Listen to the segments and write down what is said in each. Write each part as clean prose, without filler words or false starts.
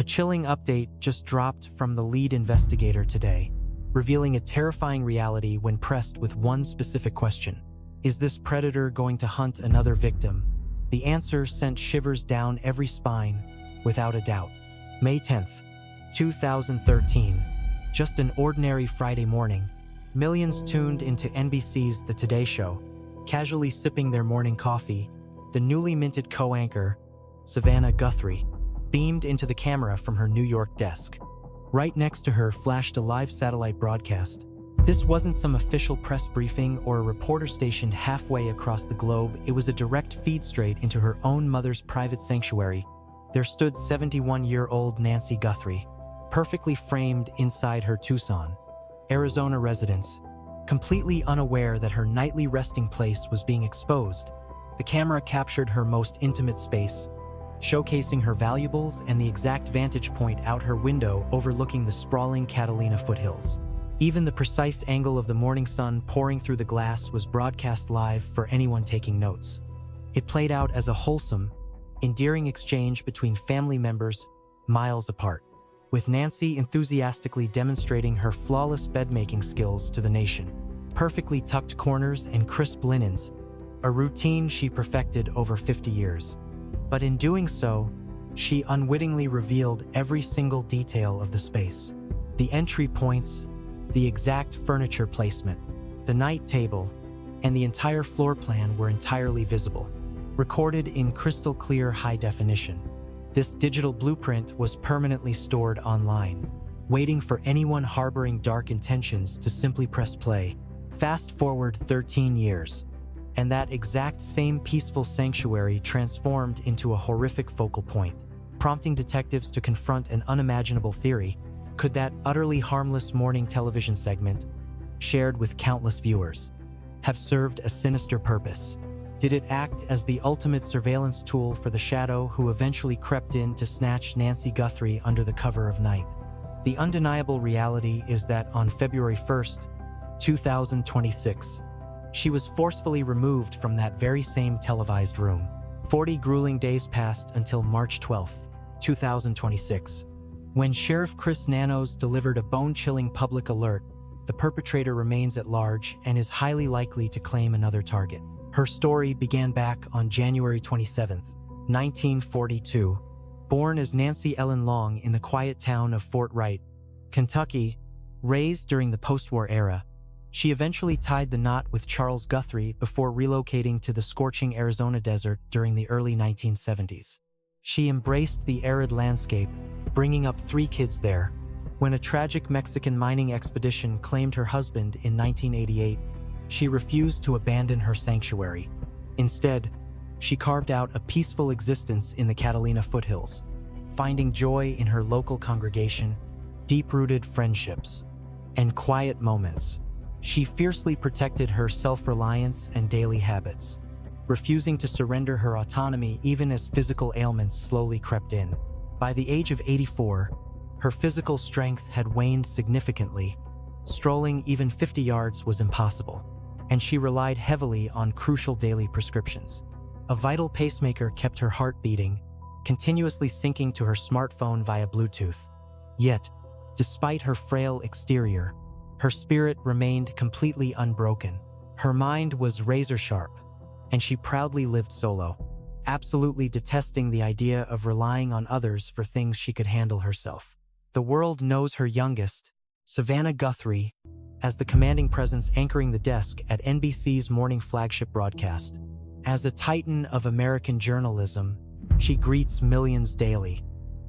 chilling update just dropped from the lead investigator today, revealing a terrifying reality when pressed with one specific question. Is this predator going to hunt another victim? The answer sent shivers down every spine, without a doubt. May 10th, 2013. Just an ordinary Friday morning. Millions tuned into NBC's The Today Show, casually sipping their morning coffee. The newly minted co-anchor, Savannah Guthrie, beamed into the camera from her New York desk. Right next to her flashed a live satellite broadcast. This wasn't some official press briefing or a reporter stationed halfway across the globe. It was a direct feed straight into her own mother's private sanctuary. There stood 71-year-old Nancy Guthrie, perfectly framed inside her Tucson, Arizona residence, completely unaware that her nightly resting place was being exposed. The camera captured her most intimate space, showcasing her valuables and the exact vantage point out her window overlooking the sprawling Catalina foothills. Even the precise angle of the morning sun pouring through the glass was broadcast live for anyone taking notes. It played out as a wholesome, endearing exchange between family members, miles apart, with Nancy enthusiastically demonstrating her flawless bed-making skills to the nation. Perfectly tucked corners and crisp linens, a routine she perfected over 50 years. But in doing so, she unwittingly revealed every single detail of the space. The entry points, the exact furniture placement, the night table, and the entire floor plan were entirely visible, recorded in crystal clear high definition. This digital blueprint was permanently stored online, waiting for anyone harboring dark intentions to simply press play. Fast forward 13 years, and that exact same peaceful sanctuary transformed into a horrific focal point, prompting detectives to confront an unimaginable theory. Could that utterly harmless morning television segment, shared with countless viewers, have served a sinister purpose? Did it act as the ultimate surveillance tool for the shadow who eventually crept in to snatch Nancy Guthrie under the cover of night? The undeniable reality is that on February 1st, 2026, she was forcefully removed from that very same televised room. 40 grueling days passed until March 12th, 2026. When Sheriff Chris Nanos delivered a bone-chilling public alert, the perpetrator remains at large and is highly likely to claim another target. Her story began back on January 27, 1942. Born as Nancy Ellen Long in the quiet town of Fort Wright, Kentucky, raised during the post-war era, she eventually tied the knot with Charles Guthrie before relocating to the scorching Arizona desert during the early 1970s. She embraced the arid landscape, bringing up 3 kids there. When a tragic Mexican mining expedition claimed her husband in 1988, she refused to abandon her sanctuary. Instead, she carved out a peaceful existence in the Catalina foothills, finding joy in her local congregation, deep-rooted friendships, and quiet moments. She fiercely protected her self-reliance and daily habits, refusing to surrender her autonomy even as physical ailments slowly crept in. By the age of 84, her physical strength had waned significantly. Strolling even 50 yards was impossible, and she relied heavily on crucial daily prescriptions. A vital pacemaker kept her heart beating, continuously syncing to her smartphone via Bluetooth. Yet, despite her frail exterior, her spirit remained completely unbroken. Her mind was razor-sharp, and she proudly lived solo, absolutely detesting the idea of relying on others for things she could handle herself. The world knows her youngest, Savannah Guthrie, as the commanding presence anchoring the desk at NBC's morning flagship broadcast. As a titan of American journalism, she greets millions daily.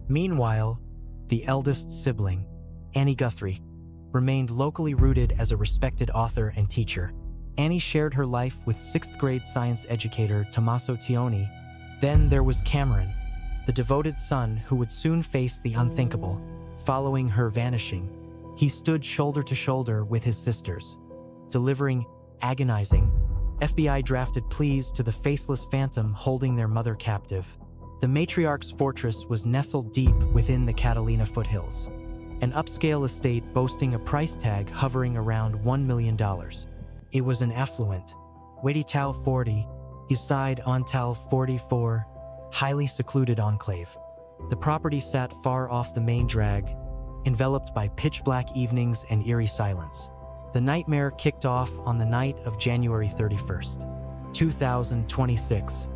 Meanwhile, the eldest sibling, Annie Guthrie, remained locally rooted as a respected author and teacher. Annie shared her life with 6th-grade science educator Tommaso Tioni. Then there was Cameron, the devoted son who would soon face the unthinkable. Following her vanishing, he stood shoulder to shoulder with his sisters, delivering agonizing, FBI-drafted pleas to the faceless phantom holding their mother captive. The matriarch's fortress was nestled deep within the Catalina foothills, an upscale estate boasting a price tag hovering around $1 million. It was an affluent, Tal 40, beside on Tal 44, highly secluded enclave. The property sat far off the main drag, enveloped by pitch-black evenings and eerie silence. The nightmare kicked off on the night of January 31st, 2026,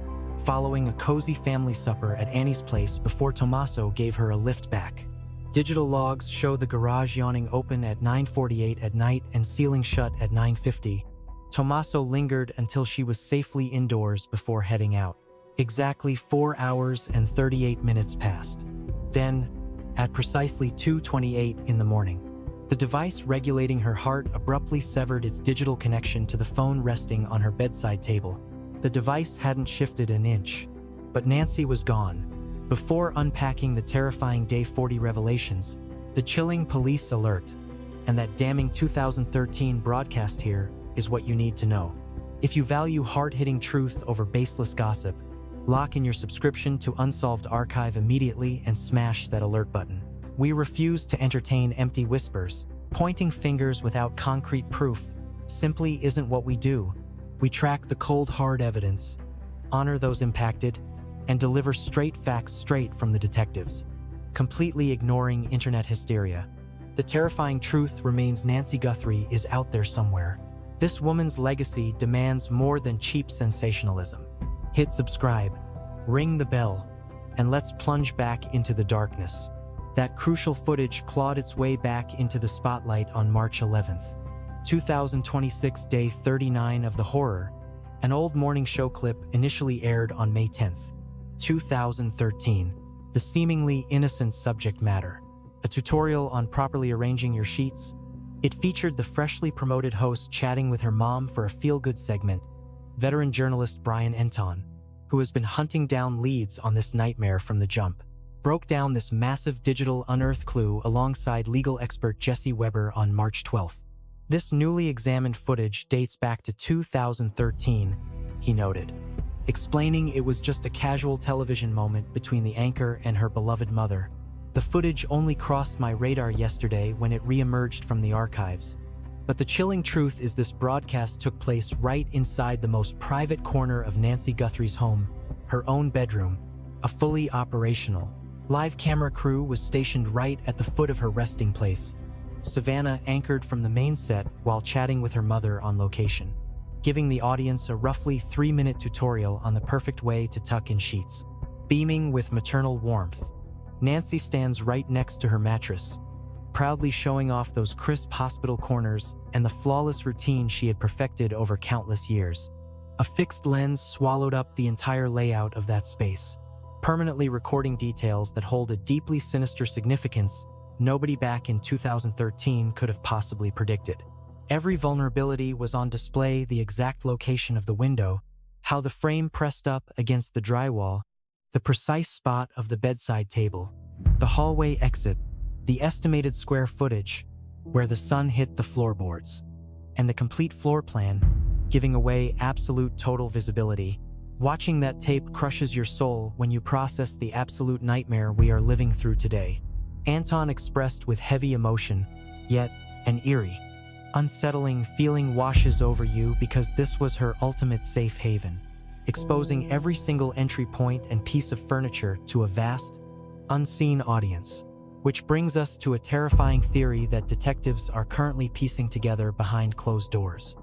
following a cozy family supper at Annie's place before Tommaso gave her a lift back. Digital logs show the garage yawning open at 9:48 at night and sealing shut at 9:50. Tommaso lingered until she was safely indoors before heading out. Exactly 4 hours and 38 minutes passed. Then, at precisely 2:28 in the morning, the device regulating her heart abruptly severed its digital connection to the phone resting on her bedside table. The device hadn't shifted an inch, but Nancy was gone. Before unpacking the terrifying Day 40 revelations, the chilling police alert, and that damning 2013 broadcast here is what you need to know. If you value hard-hitting truth over baseless gossip, lock in your subscription to Unsolved Archive immediately and smash that alert button. We refuse to entertain empty whispers. Pointing fingers without concrete proof simply isn't what we do. We track the cold, hard evidence, honor those impacted, and deliver straight facts straight from the detectives, completely ignoring internet hysteria. The terrifying truth remains: Nancy Guthrie is out there somewhere. This woman's legacy demands more than cheap sensationalism. Hit subscribe, ring the bell, and let's plunge back into the darkness. That crucial footage clawed its way back into the spotlight on March 11th, 2026, day 39 of The Horror. An old morning show clip initially aired on May 10th, 2013. The seemingly innocent subject matter, a tutorial on properly arranging your sheets. It featured the freshly promoted host chatting with her mom for a feel-good segment. Veteran journalist Brian Enton, who has been hunting down leads on this nightmare from the jump, broke down this massive digital unearthed clue alongside legal expert Jesse Weber on March 12th. This newly examined footage dates back to 2013, he noted, explaining it was just a casual television moment between the anchor and her beloved mother. The footage only crossed my radar yesterday when it re-emerged from the archives. But the chilling truth is this broadcast took place right inside the most private corner of Nancy Guthrie's home, her own bedroom, a fully operational, live camera crew was stationed right at the foot of her resting place. Savannah anchored from the main set while chatting with her mother on location, giving the audience a roughly 3-minute tutorial on the perfect way to tuck in sheets. Beaming with maternal warmth, Nancy stands right next to her mattress, proudly showing off those crisp hospital corners and the flawless routine she had perfected over countless years. A fixed lens swallowed up the entire layout of that space, permanently recording details that hold a deeply sinister significance nobody back in 2013 could have possibly predicted. Every vulnerability was on display: the exact location of the window, how the frame pressed up against the drywall, the precise spot of the bedside table, the hallway exit, the estimated square footage where the sun hit the floorboards, and the complete floor plan, giving away absolute total visibility. Watching that tape crushes your soul when you process the absolute nightmare we are living through today. Anton expressed with heavy emotion, yet an eerie, unsettling feeling washes over you because this was her ultimate safe haven, exposing every single entry point and piece of furniture to a vast, unseen audience. Which brings us to a terrifying theory that detectives are currently piecing together behind closed doors,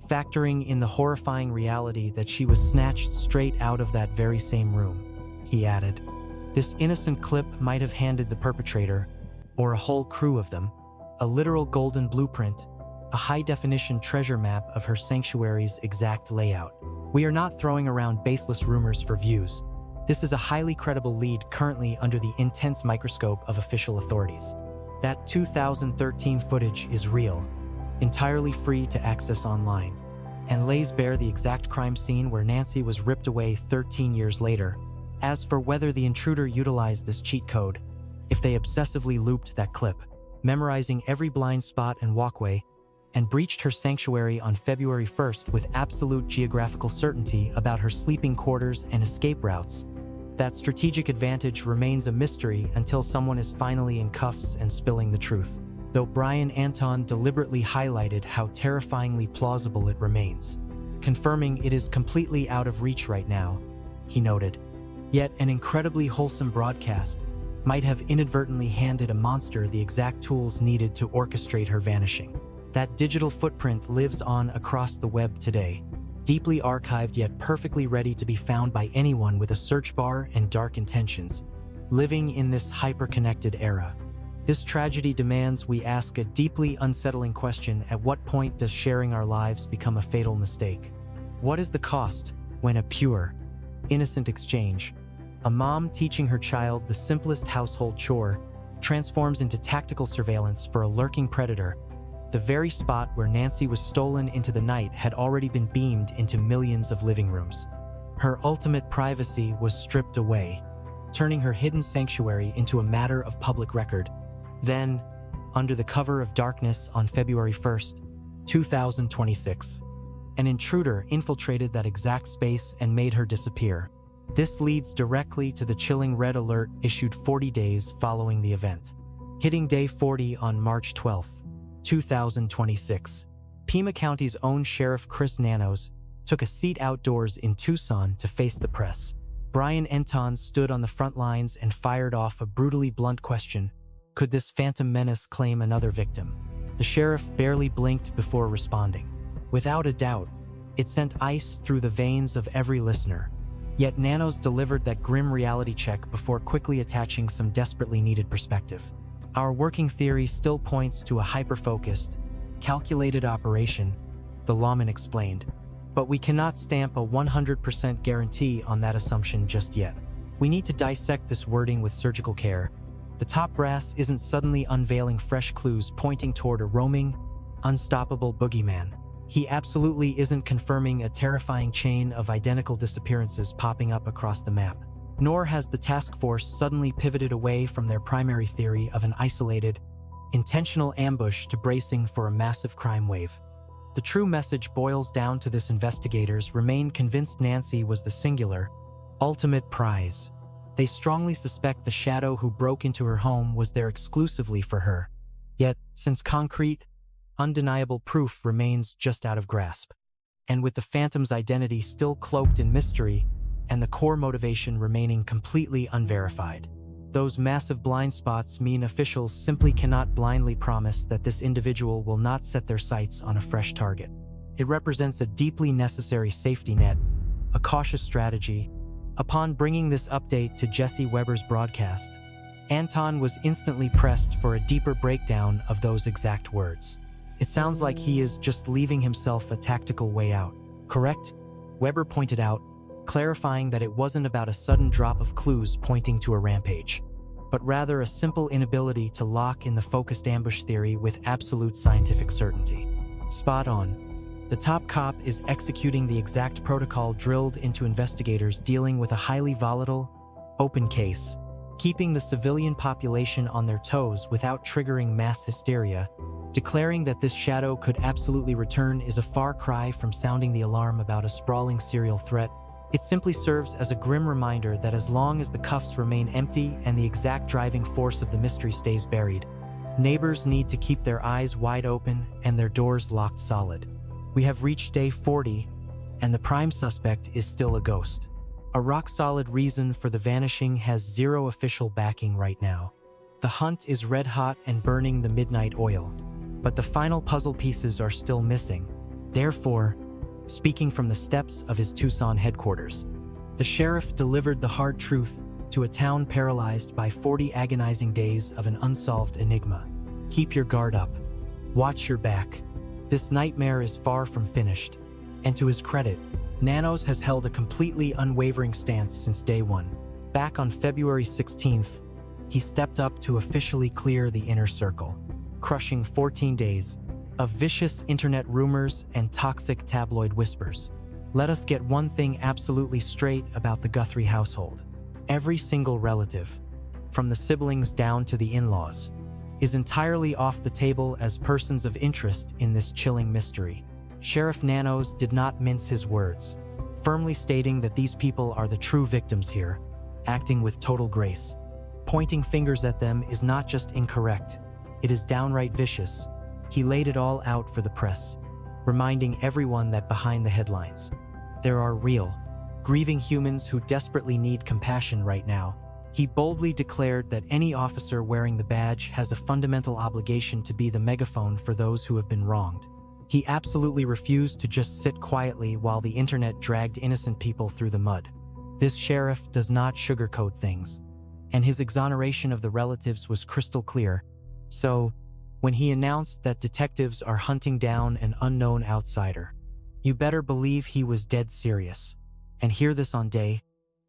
factoring in the horrifying reality that she was snatched straight out of that very same room. He added, this innocent clip might have handed the perpetrator, or a whole crew of them, a literal golden blueprint, a high-definition treasure map of her sanctuary's exact layout. We are not throwing around baseless rumors for views. This is a highly credible lead currently under the intense microscope of official authorities. That 2013 footage is real, entirely free to access online, and lays bare the exact crime scene where Nancy was ripped away 13 years later. As for whether the intruder utilized this cheat code, if they obsessively looped that clip, memorizing every blind spot and walkway, and breached her sanctuary on February 1st with absolute geographical certainty about her sleeping quarters and escape routes, that strategic advantage remains a mystery until someone is finally in cuffs and spilling the truth. Though Brian Anton deliberately highlighted how terrifyingly plausible it remains, confirming it is completely out of reach right now, he noted. Yet an incredibly wholesome broadcast, might have inadvertently handed a monster the exact tools needed to orchestrate her vanishing. That digital footprint lives on across the web today, deeply archived yet perfectly ready to be found by anyone with a search bar and dark intentions, living in this hyper-connected era. This tragedy demands we ask a deeply unsettling question: at what point does sharing our lives become a fatal mistake? What is the cost when a pure, innocent exchange, a mom teaching her child the simplest household chore, transforms into tactical surveillance for a lurking predator? The very spot where Nancy was stolen into the night had already been beamed into millions of living rooms. Her ultimate privacy was stripped away, turning her hidden sanctuary into a matter of public record. Then, under the cover of darkness on February 1st, 2026, an intruder infiltrated that exact space and made her disappear. This leads directly to the chilling red alert issued 40 days following the event. Hitting day 40 on March 12th, 2026, Pima County's own Sheriff Chris Nanos took a seat outdoors in Tucson to face the press. Brian Enton stood on the front lines and fired off a brutally blunt question: could this phantom menace claim another victim? The sheriff barely blinked before responding. Without a doubt, it sent ice through the veins of every listener. Yet Nanos delivered that grim reality check before quickly attaching some desperately needed perspective. Our working theory still points to a hyper-focused, calculated operation, the lawman explained, but we cannot stamp a 100% guarantee on that assumption just yet. We need to dissect this wording with surgical care. The top brass isn't suddenly unveiling fresh clues pointing toward a roaming, unstoppable boogeyman. He absolutely isn't confirming a terrifying chain of identical disappearances popping up across the map. Nor has the task force suddenly pivoted away from their primary theory of an isolated, intentional ambush to bracing for a massive crime wave. The true message boils down to this: investigators remain convinced Nancy was the singular, ultimate prize. They strongly suspect the shadow who broke into her home was there exclusively for her. Yet, since concrete, undeniable proof remains just out of grasp, and with the phantom's identity still cloaked in mystery and the core motivation remaining completely unverified, those massive blind spots mean officials simply cannot blindly promise that this individual will not set their sights on a fresh target. It represents a deeply necessary safety net, a cautious strategy. Upon bringing this update to Jesse Weber's broadcast, Anton was instantly pressed for a deeper breakdown of those exact words. It sounds like he is just leaving himself a tactical way out, correct? Weber pointed out, clarifying that it wasn't about a sudden drop of clues pointing to a rampage, but rather a simple inability to lock in the focused ambush theory with absolute scientific certainty. Spot on. The top cop is executing the exact protocol drilled into investigators dealing with a highly volatile, open case, keeping the civilian population on their toes without triggering mass hysteria. Declaring that this shadow could absolutely return is a far cry from sounding the alarm about a sprawling serial threat. It simply serves as a grim reminder that as long as the cuffs remain empty and the exact driving force of the mystery stays buried, neighbors need to keep their eyes wide open and their doors locked solid. We have reached day 40, and the prime suspect is still a ghost. A rock-solid reason for the vanishing has zero official backing right now. The hunt is red hot and burning the midnight oil, but the final puzzle pieces are still missing. Therefore, speaking from the steps of his Tucson headquarters, the sheriff delivered the hard truth to a town paralyzed by 40 agonizing days of an unsolved enigma. Keep your guard up. Watch your back. This nightmare is far from finished. And to his credit, Nanos has held a completely unwavering stance since day one. Back on February 16th, he stepped up to officially clear the inner circle, crushing 14 days of vicious internet rumors and toxic tabloid whispers. Let us get one thing absolutely straight about the Guthrie household. Every single relative, from the siblings down to the in-laws, is entirely off the table as persons of interest in this chilling mystery. Sheriff Nanos did not mince his words, firmly stating that these people are the true victims here, acting with total grace. Pointing fingers at them is not just incorrect, it is downright vicious. He laid it all out for the press, reminding everyone that behind the headlines, there are real, grieving humans who desperately need compassion right now. He boldly declared that any officer wearing the badge has a fundamental obligation to be the megaphone for those who have been wronged. He absolutely refused to just sit quietly while the internet dragged innocent people through the mud. This sheriff does not sugarcoat things, and his exoneration of the relatives was crystal clear. So, when he announced that detectives are hunting down an unknown outsider, you better believe he was dead serious. And hear this on day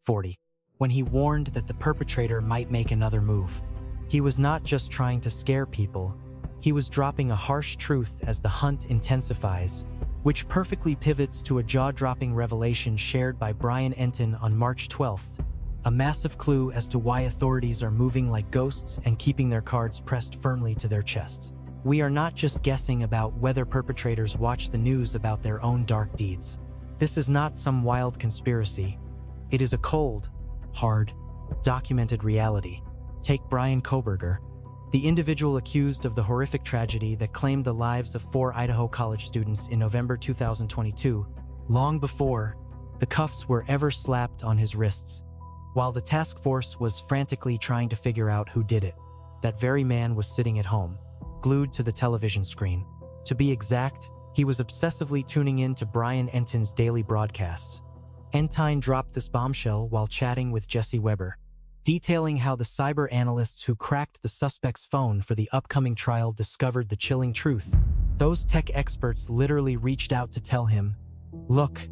40, when he warned that the perpetrator might make another move. He was not just trying to scare people, he was dropping a harsh truth as the hunt intensifies, which perfectly pivots to a jaw-dropping revelation shared by Brian Enton on March 12th, a massive clue as to why authorities are moving like ghosts and keeping their cards pressed firmly to their chests. We are not just guessing about whether perpetrators watch the news about their own dark deeds. This is not some wild conspiracy. It is a cold, hard, documented reality. Take Brian Koberger, the individual accused of the horrific tragedy that claimed the lives of 4 Idaho college students in November 2022, long before the cuffs were ever slapped on his wrists. While the task force was frantically trying to figure out who did it, that very man was sitting at home, glued to the television screen. To be exact, he was obsessively tuning in to Brian Enton's daily broadcasts. Enton dropped this bombshell while chatting with Jesse Weber, detailing how the cyber analysts who cracked the suspect's phone for the upcoming trial discovered the chilling truth. Those tech experts literally reached out to tell him, "Look,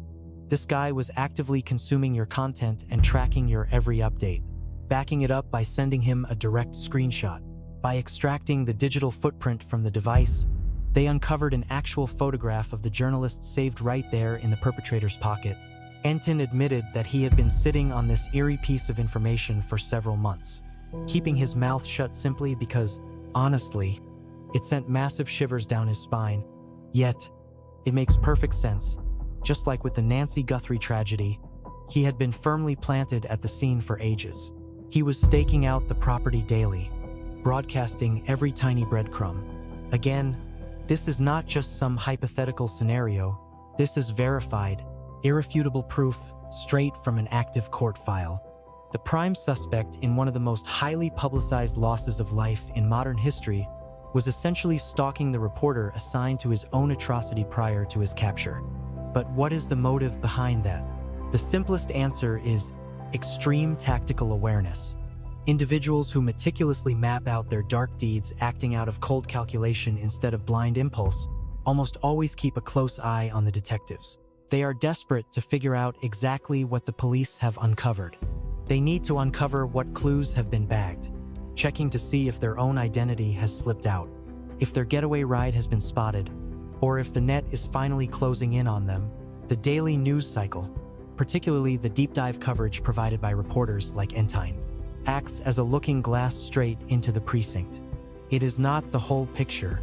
this guy was actively consuming your content and tracking your every update," backing it up by sending him a direct screenshot. By extracting the digital footprint from the device, they uncovered an actual photograph of the journalist saved right there in the perpetrator's pocket. Enton admitted that he had been sitting on this eerie piece of information for several months, keeping his mouth shut simply because, honestly, it sent massive shivers down his spine. Yet, it makes perfect sense. Just like with the Nancy Guthrie tragedy, he had been firmly planted at the scene for ages. He was staking out the property daily, broadcasting every tiny breadcrumb. Again, this is not just some hypothetical scenario. This is verified, irrefutable proof straight from an active court file. The prime suspect in one of the most highly publicized losses of life in modern history was essentially stalking the reporter assigned to his own atrocity prior to his capture. But what is the motive behind that? The simplest answer is extreme tactical awareness. Individuals who meticulously map out their dark deeds acting out of cold calculation instead of blind impulse almost always keep a close eye on the detectives. They are desperate to figure out exactly what the police have uncovered. They need to uncover what clues have been bagged, checking to see if their own identity has slipped out, if their getaway ride has been spotted, or if the net is finally closing in on them. The daily news cycle, particularly the deep dive coverage provided by reporters like Enton, acts as a looking glass straight into the precinct. It is not the whole picture,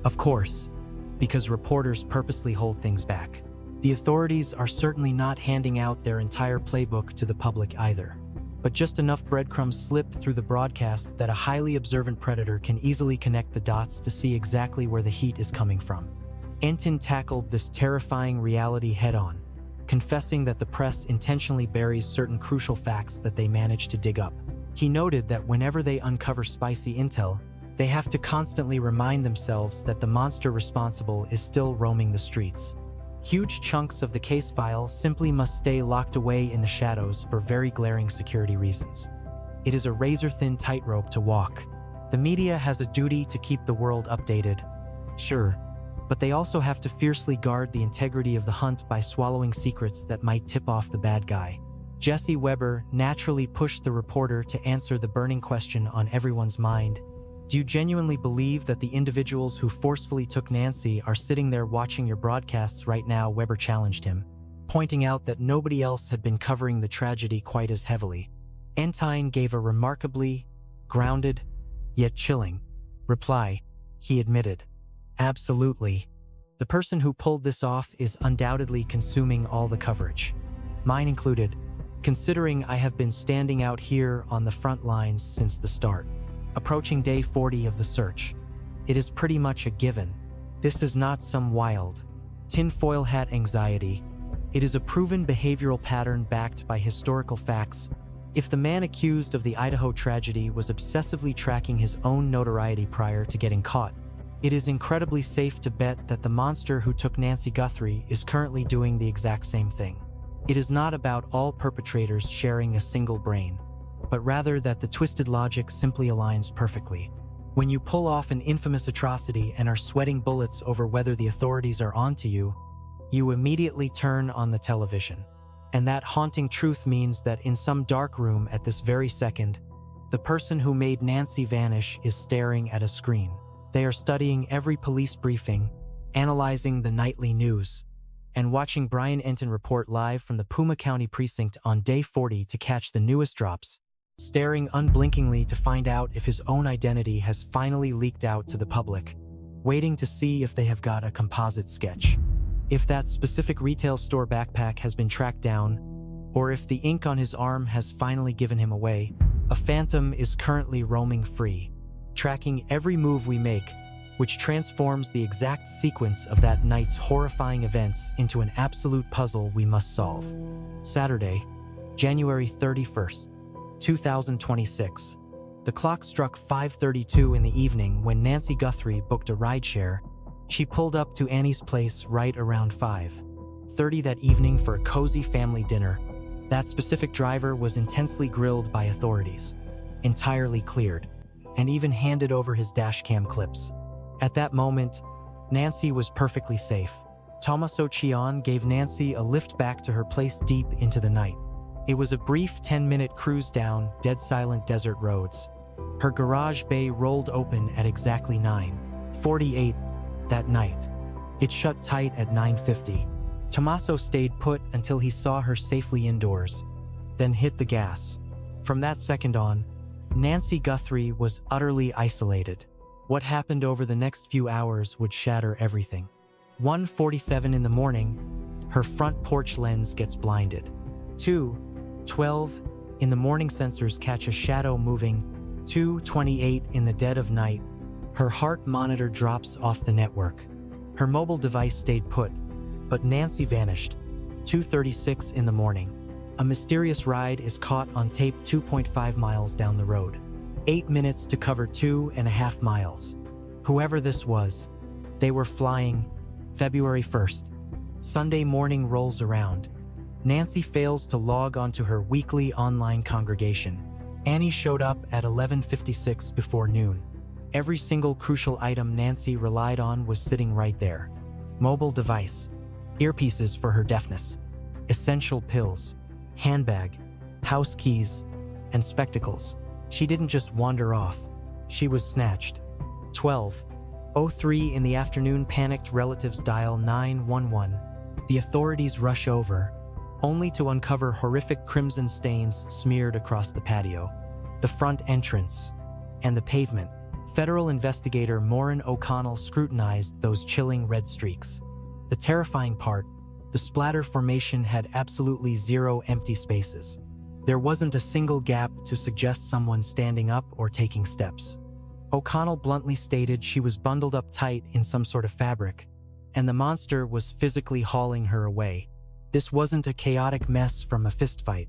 of course, because reporters purposely hold things back. The authorities are certainly not handing out their entire playbook to the public either, but just enough breadcrumbs slip through the broadcast that a highly observant predator can easily connect the dots to see exactly where the heat is coming from. Enton tackled this terrifying reality head-on, confessing that the press intentionally buries certain crucial facts that they manage to dig up. He noted that whenever they uncover spicy intel, they have to constantly remind themselves that the monster responsible is still roaming the streets. Huge chunks of the case file simply must stay locked away in the shadows for very glaring security reasons. It is a razor-thin tightrope to walk. The media has a duty to keep the world updated, sure, but they also have to fiercely guard the integrity of the hunt by swallowing secrets that might tip off the bad guy. Jesse Weber naturally pushed the reporter to answer the burning question on everyone's mind. Do you genuinely believe that the individuals who forcefully took Nancy are sitting there watching your broadcasts right now? Weber challenged him, pointing out that nobody else had been covering the tragedy quite as heavily. Enton gave a remarkably grounded, yet chilling, reply. He admitted, "Absolutely. The person who pulled this off is undoubtedly consuming all the coverage, mine included, considering I have been standing out here on the front lines since the start. Approaching day 40 of the search, it is pretty much a given. This is not some wild, tinfoil hat anxiety. It is a proven behavioral pattern backed by historical facts, If the man accused of the Idaho tragedy was obsessively tracking his own notoriety prior to getting caught, it is incredibly safe to bet that the monster who took Nancy Guthrie is currently doing the exact same thing. It is not about all perpetrators sharing a single brain, but rather that the twisted logic simply aligns perfectly. When you pull off an infamous atrocity and are sweating bullets over whether the authorities are onto you, you immediately turn on the television. And that haunting truth means that in some dark room at this very second, the person who made Nancy vanish is staring at a screen. They are studying every police briefing, analyzing the nightly news, and watching Brian Enton report live from the Puma County precinct on day 40 to catch the newest drops, staring unblinkingly to find out if his own identity has finally leaked out to the public, waiting to see if they have got a composite sketch, if that specific retail store backpack has been tracked down, or if the ink on his arm has finally given him away. A phantom is currently roaming free, tracking every move we make, which transforms the exact sequence of that night's horrifying events into an absolute puzzle we must solve. Saturday, January 31st, 2026. The clock struck 5:32 in the evening when Nancy Guthrie booked a rideshare. She pulled up to Annie's place right around 5:30 that evening for a cozy family dinner. That specific driver was intensely grilled by authorities, entirely cleared, and even handed over his dashcam clips. At that moment, Nancy was perfectly safe. Tommaso Cian gave Nancy a lift back to her place deep into the night. It was a brief 10-minute cruise down dead-silent desert roads. Her garage bay rolled open at exactly 9:48 that night. It shut tight at 9:50. Tommaso stayed put until he saw her safely indoors, then hit the gas. From that second on, Nancy Guthrie was utterly isolated. What happened over the next few hours would shatter everything. 1:47 in the morning, her front porch lens gets blinded. 2:12 in the morning, sensors catch a shadow moving. 2:28 in the dead of night, her heart monitor drops off the network. Her mobile device stayed put, but Nancy vanished. 2:36 in the morning, a mysterious ride is caught on tape 2.5 miles down the road. 8 minutes to cover 2.5 miles. Whoever this was, they were flying. February 1st. Sunday morning rolls around. Nancy fails to log onto her weekly online congregation. Annie showed up at 11:56 before noon. Every single crucial item Nancy relied on was sitting right there. Mobile device, earpieces for her deafness, essential pills, handbag, house keys, and spectacles. She didn't just wander off, she was snatched. 12:03 in the afternoon, panicked relatives dial 911. The authorities rush over, only to uncover horrific crimson stains smeared across the patio, the front entrance, and the pavement. Federal investigator Maureen O'Connell scrutinized those chilling red streaks. The terrifying part, the splatter formation had absolutely zero empty spaces. There wasn't a single gap to suggest someone standing up or taking steps. O'Connell bluntly stated she was bundled up tight in some sort of fabric, and the monster was physically hauling her away. This wasn't a chaotic mess from a fistfight,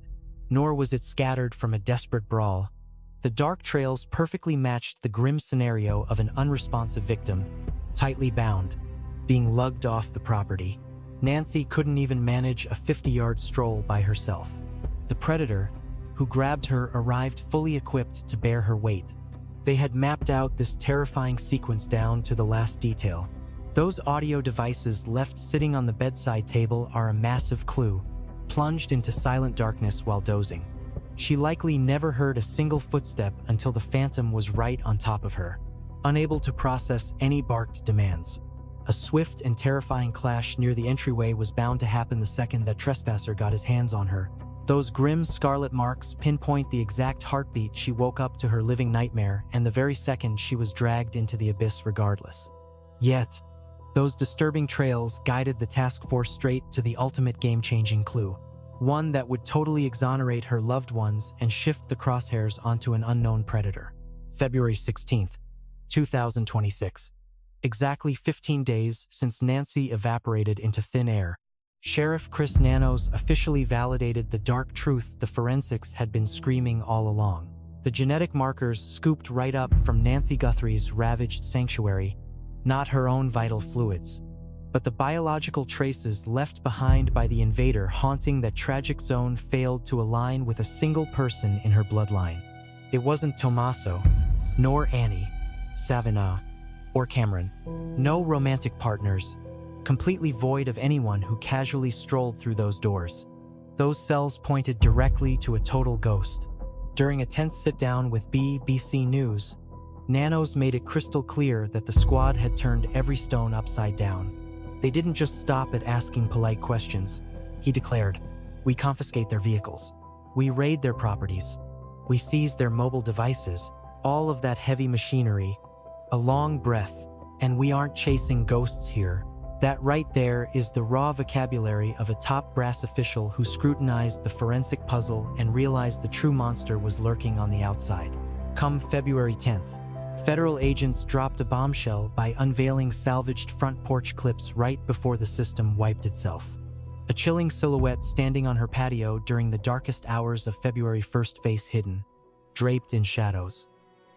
nor was it scattered from a desperate brawl. The dark trails perfectly matched the grim scenario of an unresponsive victim, tightly bound, being lugged off the property. Nancy couldn't even manage a 50-yard stroll by herself. The predator, who grabbed her, arrived fully equipped to bear her weight. They had mapped out this terrifying sequence down to the last detail. Those audio devices left sitting on the bedside table are a massive clue, plunged into silent darkness while dozing. She likely never heard a single footstep until the phantom was right on top of her, unable to process any barked demands. A swift and terrifying clash near the entryway was bound to happen the second that trespasser got his hands on her. Those grim scarlet marks pinpoint the exact heartbeat she woke up to her living nightmare, and the very second she was dragged into the abyss regardless. Yet, those disturbing trails guided the task force straight to the ultimate game-changing clue, one that would totally exonerate her loved ones and shift the crosshairs onto an unknown predator. February 16th, 2026. Exactly 15 days since Nancy evaporated into thin air, Sheriff Chris Nanos officially validated the dark truth the forensics had been screaming all along. The genetic markers scooped right up from Nancy Guthrie's ravaged sanctuary, not her own vital fluids, but the biological traces left behind by the invader haunting that tragic zone failed to align with a single person in her bloodline. It wasn't Tommaso, nor Annie, Savannah, or Cameron. No romantic partners, completely void of anyone who casually strolled through those doors. Those cells pointed directly to a total ghost. During a tense sit-down with BBC News, Nanos made it crystal clear that the squad had turned every stone upside down. They didn't just stop at asking polite questions. He declared, "We confiscate their vehicles. We raid their properties. We seize their mobile devices, all of that heavy machinery." A long breath, and we aren't chasing ghosts here. That right there is the raw vocabulary of a top brass official who scrutinized the forensic puzzle and realized the true monster was lurking on the outside. Come February 10th, federal agents dropped a bombshell by unveiling salvaged front porch clips right before the system wiped itself. A chilling silhouette standing on her patio during the darkest hours of February 1st, face hidden, draped in shadows.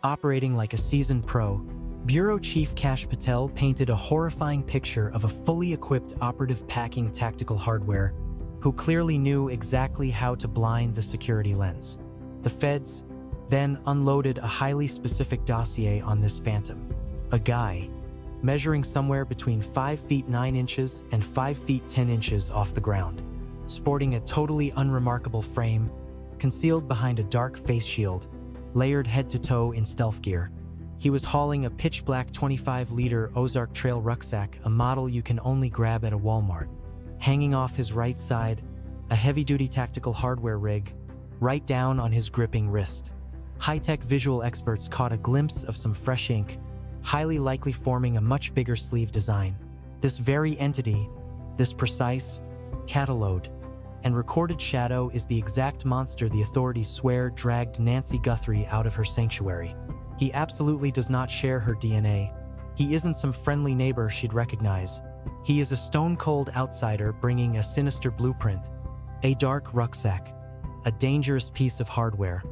Operating like a seasoned pro, Bureau Chief Kash Patel painted a horrifying picture of a fully equipped operative packing tactical hardware who clearly knew exactly how to blind the security lens. The feds then unloaded a highly specific dossier on this phantom. A guy measuring somewhere between 5 feet 9 inches and 5 feet 10 inches off the ground, sporting a totally unremarkable frame, concealed behind a dark face shield, layered head to toe in stealth gear. He was hauling a pitch-black 25-liter Ozark Trail rucksack, a model you can only grab at a Walmart. Hanging off his right side, a heavy-duty tactical hardware rig, right down on his gripping wrist. High-tech visual experts caught a glimpse of some fresh ink, highly likely forming a much bigger sleeve design. This very entity, this precise, catalogued, and recorded shadow is the exact monster the authorities swear dragged Nancy Guthrie out of her sanctuary. He absolutely does not share her DNA. He isn't some friendly neighbor she'd recognize. He is a stone-cold outsider bringing a sinister blueprint, a dark rucksack, a dangerous piece of hardware,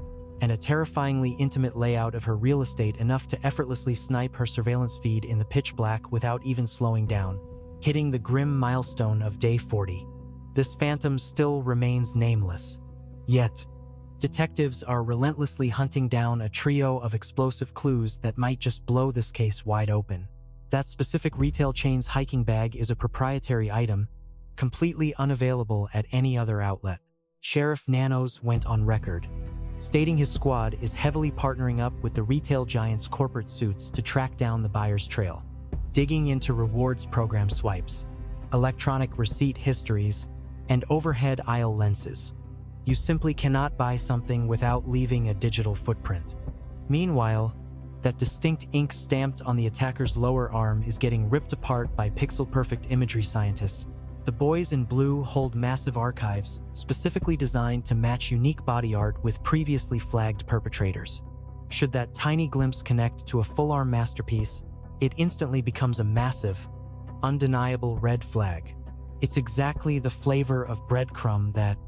and a terrifyingly intimate layout of her real estate enough to effortlessly snipe her surveillance feed in the pitch black without even slowing down, hitting the grim milestone of day 40. This phantom still remains nameless. Yet, detectives are relentlessly hunting down a trio of explosive clues that might just blow this case wide open. That specific retail chain's hiking bag is a proprietary item, completely unavailable at any other outlet. Sheriff Nanos went on record, stating his squad is heavily partnering up with the retail giant's corporate suits to track down the buyer's trail, digging into rewards program swipes, electronic receipt histories, and overhead aisle lenses. You simply cannot buy something without leaving a digital footprint. Meanwhile, that distinct ink stamped on the attacker's lower arm is getting ripped apart by pixel-perfect imagery scientists. The boys in blue hold massive archives, specifically designed to match unique body art with previously flagged perpetrators. Should that tiny glimpse connect to a full-arm masterpiece, it instantly becomes a massive, undeniable red flag. It's exactly the flavor of breadcrumb that,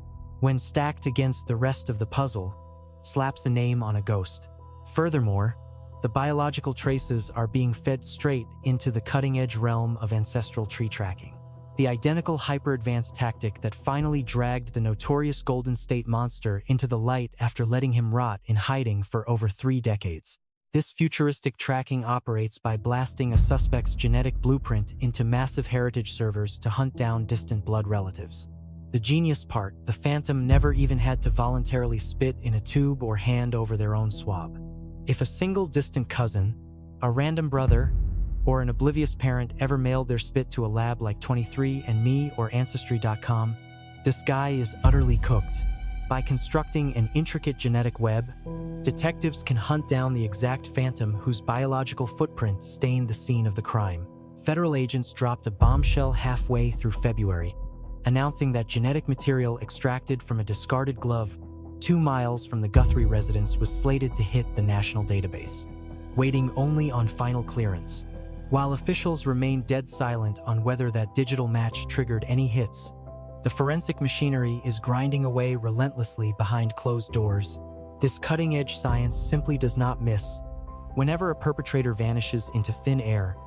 when stacked against the rest of the puzzle, slaps a name on a ghost. Furthermore, the biological traces are being fed straight into the cutting-edge realm of ancestral tree tracking. The identical hyper-advanced tactic that finally dragged the notorious Golden State Monster into the light after letting him rot in hiding for over 3 decades. This futuristic tracking operates by blasting a suspect's genetic blueprint into massive heritage servers to hunt down distant blood relatives. The genius part, the phantom never even had to voluntarily spit in a tube or hand over their own swab. If a single distant cousin, a random brother, or an oblivious parent ever mailed their spit to a lab like 23andMe or Ancestry.com, this guy is utterly cooked. By constructing an intricate genetic web, detectives can hunt down the exact phantom whose biological footprint stained the scene of the crime. Federal agents dropped a bombshell halfway through February, announcing that genetic material extracted from a discarded glove 2 miles from the Guthrie residence was slated to hit the national database, waiting only on final clearance. While officials remained dead silent on whether that digital match triggered any hits, The forensic machinery is grinding away relentlessly behind closed doors. This cutting-edge science simply does not miss. Whenever a perpetrator vanishes into thin air,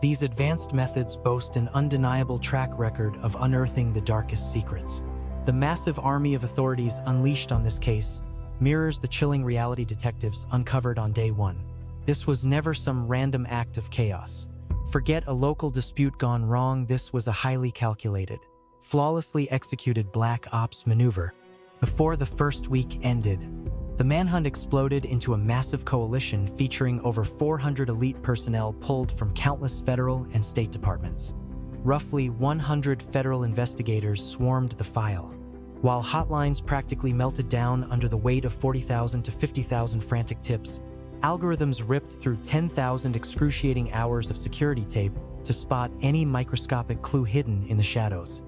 these advanced methods boast an undeniable track record of unearthing the darkest secrets. The massive army of authorities unleashed on this case mirrors the chilling reality detectives uncovered on day one. This was never some random act of chaos. Forget a local dispute gone wrong, this was a highly calculated, flawlessly executed black ops maneuver. Before the first week ended, the manhunt exploded into a massive coalition featuring over 400 elite personnel pulled from countless federal and state departments. Roughly 100 federal investigators swarmed the file. While hotlines practically melted down under the weight of 40,000 to 50,000 frantic tips, algorithms ripped through 10,000 excruciating hours of security tape to spot any microscopic clue hidden in the shadows.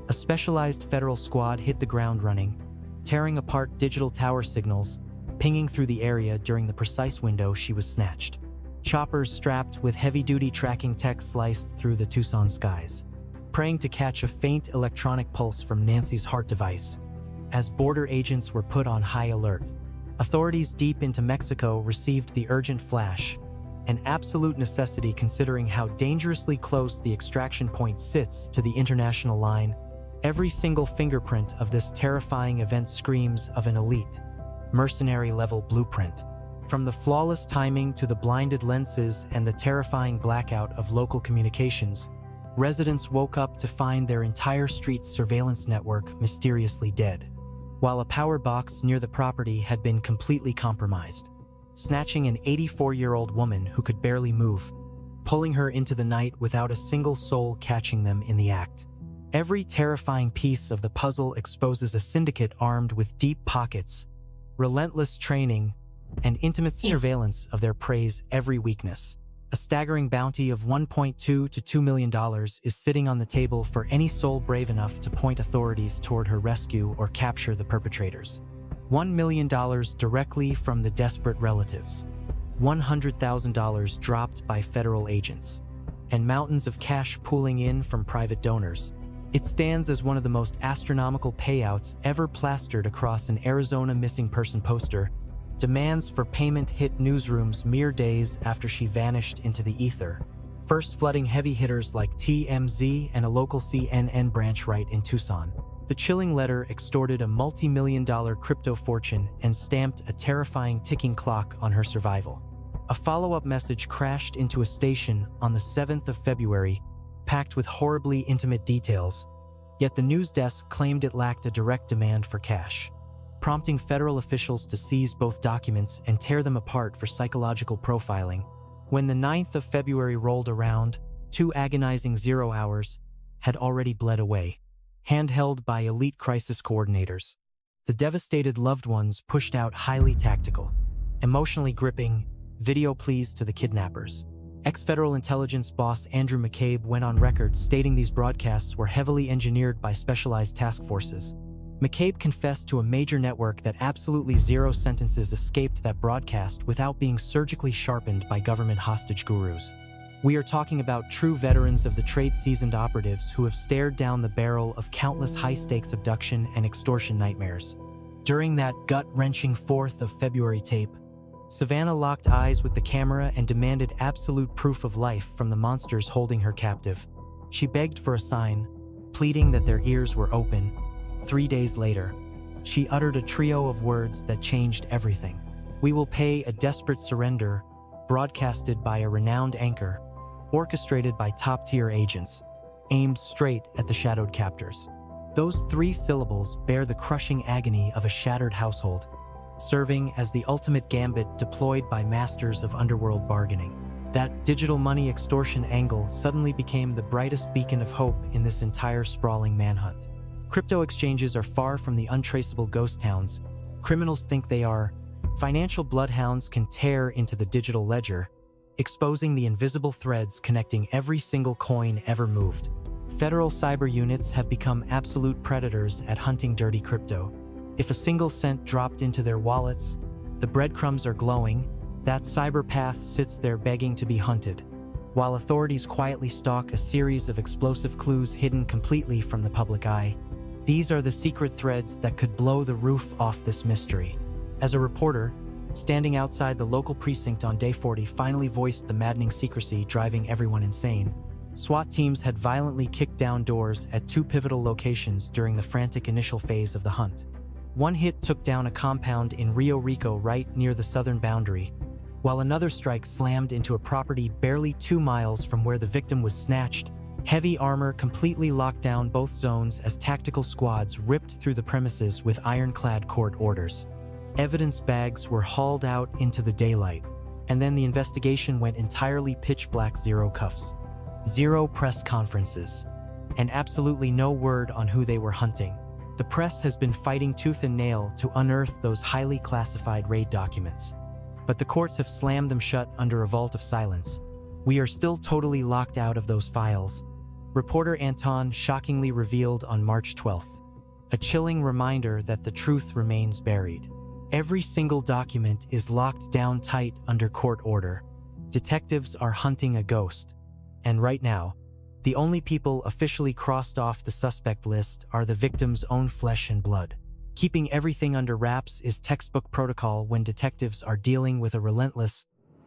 A specialized federal squad hit the ground running, tearing apart digital tower signals, pinging through the area during the precise window she was snatched. Choppers strapped with heavy-duty tracking tech sliced through the Tucson skies, praying to catch a faint electronic pulse from Nancy's heart device. As border agents were put on high alert, authorities deep into Mexico received the urgent flash, an absolute necessity considering how dangerously close the extraction point sits to the international line. Every single fingerprint of this terrifying event screams of an elite, mercenary-level blueprint. From the flawless timing to the blinded lenses and the terrifying blackout of local communications, residents woke up to find their entire street's surveillance network mysteriously dead, while a power box near the property had been completely compromised, snatching an 84-year-old woman who could barely move, pulling her into the night without a single soul catching them in the act. Every terrifying piece of the puzzle exposes a syndicate armed with deep pockets, relentless training, and intimate surveillance of their prey's every weakness. A staggering bounty of $1.2 to $2 million is sitting on the table for any soul brave enough to point authorities toward her rescue or capture the perpetrators. $1 million directly from the desperate relatives. $100,000 dropped by federal agents. And mountains of cash pooling in from private donors. It stands as one of the most astronomical payouts ever plastered across an Arizona missing person poster. Demands for payment hit newsrooms mere days after she vanished into the ether, first flooding heavy hitters like TMZ and a local CNN branch right in Tucson. The chilling letter extorted a multi-million-dollar crypto fortune and stamped a terrifying ticking clock on her survival. A follow-up message crashed into a station on the 7th of February, packed with horribly intimate details, yet the news desk claimed it lacked a direct demand for cash, prompting federal officials to seize both documents and tear them apart for psychological profiling. When the 9th of February rolled around, 2 agonizing 0 hours had already bled away, handheld by elite crisis coordinators. The devastated loved ones pushed out highly tactical, emotionally gripping video pleas to the kidnappers. Ex-federal intelligence boss Andrew McCabe went on record stating these broadcasts were heavily engineered by specialized task forces. McCabe confessed to a major network that absolutely 0 sentences escaped that broadcast without being surgically sharpened by government hostage gurus. We are talking about true veterans of the trade, seasoned operatives who have stared down the barrel of countless high-stakes abduction and extortion nightmares. During that gut-wrenching 4th of February tape, Savannah locked eyes with the camera and demanded absolute proof of life from the monsters holding her captive. She begged for a sign, pleading that their ears were open. 3 days later, she uttered a trio of words that changed everything. "We will pay a desperate surrender," broadcasted by a renowned anchor, orchestrated by top-tier agents, aimed straight at the shadowed captors. Those 3 syllables bear the crushing agony of a shattered household, serving as the ultimate gambit deployed by masters of underworld bargaining. That digital money extortion angle suddenly became the brightest beacon of hope in this entire sprawling manhunt. Crypto exchanges are far from the untraceable ghost towns criminals think they are. Financial bloodhounds can tear into the digital ledger, exposing the invisible threads connecting every single coin ever moved. Federal cyber units have become absolute predators at hunting dirty crypto. If a single cent dropped into their wallets, the breadcrumbs are glowing, that cyber path sits there begging to be hunted, while authorities quietly stalk a series of explosive clues hidden completely from the public eye. These are the secret threads that could blow the roof off this mystery. As a reporter, standing outside the local precinct on day 40 finally voiced the maddening secrecy driving everyone insane. SWAT teams had violently kicked down doors at 2 pivotal locations during the frantic initial phase of the hunt. One hit took down a compound in Rio Rico right near the southern boundary, while another strike slammed into a property barely 2 miles from where the victim was snatched. Heavy armor completely locked down both zones as tactical squads ripped through the premises with ironclad court orders. Evidence bags were hauled out into the daylight, and then the investigation went entirely pitch black. Zero cuffs, zero press conferences, and absolutely no word on who they were hunting. The press has been fighting tooth and nail to unearth those highly classified raid documents, but the courts have slammed them shut under a vault of silence. We are still totally locked out of those files, reporter Anton shockingly revealed on March 12th. A chilling reminder that the truth remains buried. Every single document is locked down tight under court order. Detectives are hunting a ghost. And right now, the only people officially crossed off the suspect list are the victim's own flesh and blood. Keeping everything under wraps is textbook protocol when detectives are dealing with a relentless,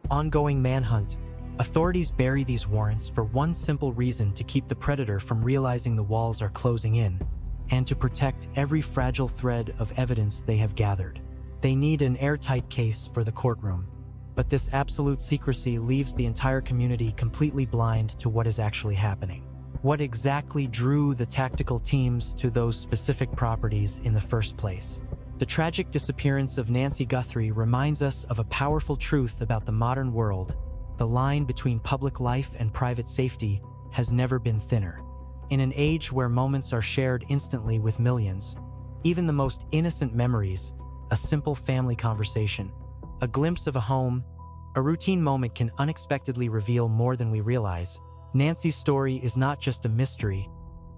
ongoing manhunt. Authorities bury these warrants for one simple reason: to keep the predator from realizing the walls are closing in, and to protect every fragile thread of evidence they have gathered. They need an airtight case for the courtroom, but this absolute secrecy leaves the entire community completely blind to what is actually happening. What exactly drew the tactical teams to those specific properties in the first place? The tragic disappearance of Nancy Guthrie reminds us of a powerful truth about the modern world. The line between public life and private safety has never been thinner. In an age where moments are shared instantly with millions, even the most innocent memories, a simple family conversation, a glimpse of a home, a routine moment can unexpectedly reveal more than we realize. Nancy's story is not just a mystery,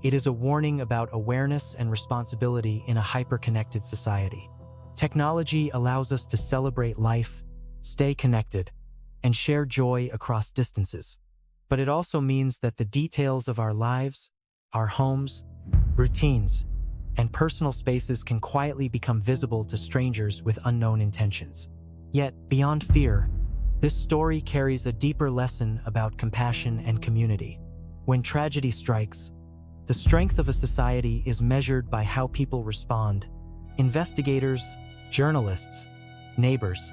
it is a warning about awareness and responsibility in a hyper-connected society. Technology allows us to celebrate life, stay connected, and share joy across distances. But it also means that the details of our lives, our homes, routines, and personal spaces can quietly become visible to strangers with unknown intentions. Yet, beyond fear, this story carries a deeper lesson about compassion and community. When tragedy strikes, the strength of a society is measured by how people respond. Investigators, journalists, neighbors,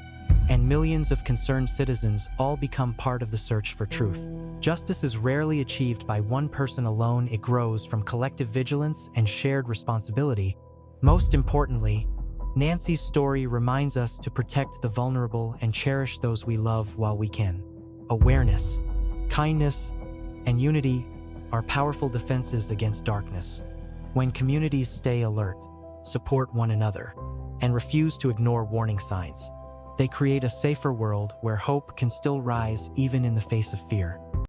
and millions of concerned citizens all become part of the search for truth. Justice is rarely achieved by one person alone. It grows from collective vigilance and shared responsibility. Most importantly, Nancy's story reminds us to protect the vulnerable and cherish those we love while we can. Awareness, kindness, and unity are powerful defenses against darkness. When communities stay alert, support one another, and refuse to ignore warning signs, they create a safer world where hope can still rise even in the face of fear.